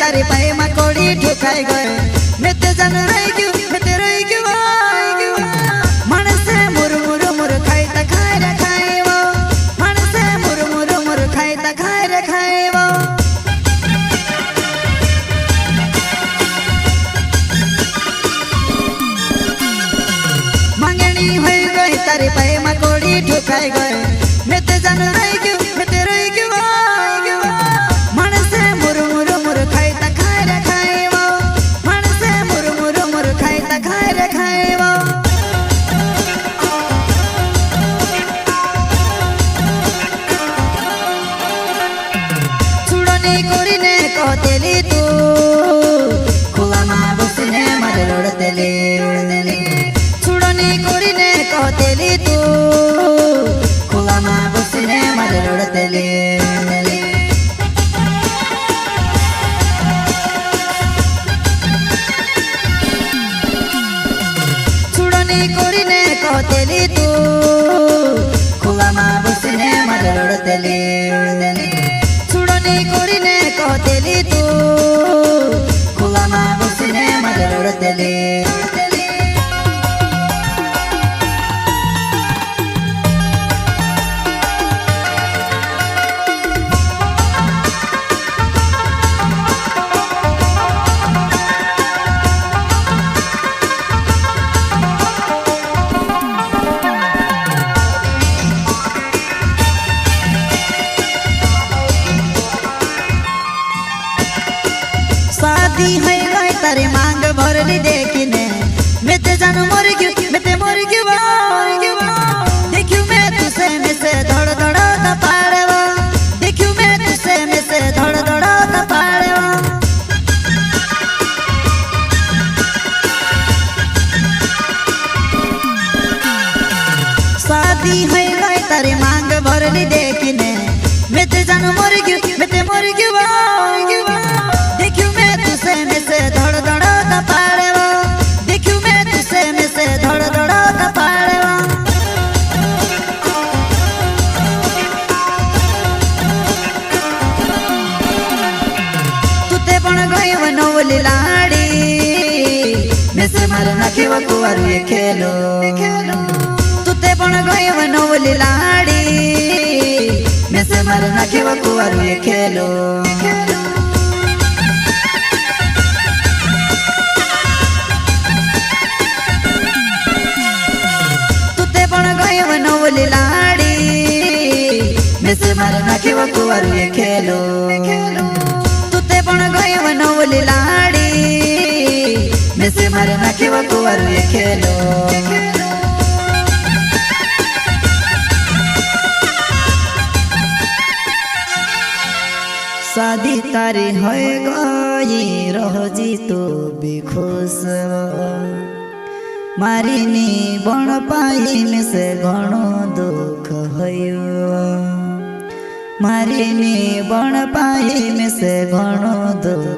तारे पाए मकोड़ी ठुकाई गए मैं ते जन रही क्यों मैं ते रही क्यों मन से मुर मुर मुर खाई ता खाए रे खाए वो मन से मुर मुर मुर खाई ता खाए रे खाए वो मंगनी हुई गई तारे पाए मकोड़ी ठुकाई गए मैं ते जन रही क्यों मैं ते रही क्यों मन से मुर मुर मुर खाई ता खाए रे खाए वो मन से मुर मुर मुर खाई ता खाए रे खाए वो छुड़नी कोरी ने कहतेली तू खुला माँ बसने मर रोड़तेली छुड़नी कोरी ने कहतेली तू खुला माँ बसने मर रोड़तेली कोरीने कहतेली तू खुला माँ बसने मर रोड़तेली छुड़नी कोरीने कहतेली तू खुला माँ बसने मर रोड़तेली शादी है गई तारे मांग भरली देखने मैं ते जानू मर गयो मैं ते मर गयो देखियो मैं तुसे में से धड़ धड़ का पाड़वा देखियो मैं तुसे में से धड़ धड़ का पाड़वा शादी है गई तारे मांग भरली देखने मैं ते जानू मर गयो मैं ते मर गयो में से धड़ धड़ का पाड़वा देखियो मैं तुसे में से धड़ धड़ का पाड़वा तुते पण गई वनोली लाड़ी में से मार नाखिव कुवारू ये खेलो तुते पण गई वनोली लाड़ी में से मार नाखिव कुवारू ये खेलो वनोली लाड़ी में से मार नाखिव कुवारू ये खेलो तुते पण गई वनोली लाड़ी में से मार नाखिव कुवारू ये खेलो शादी तारी हो गई रहोजी तो भी खुश मारिनी बण पाई में से घणो दुख भयो मारिनी बण पाई में से घणो दुख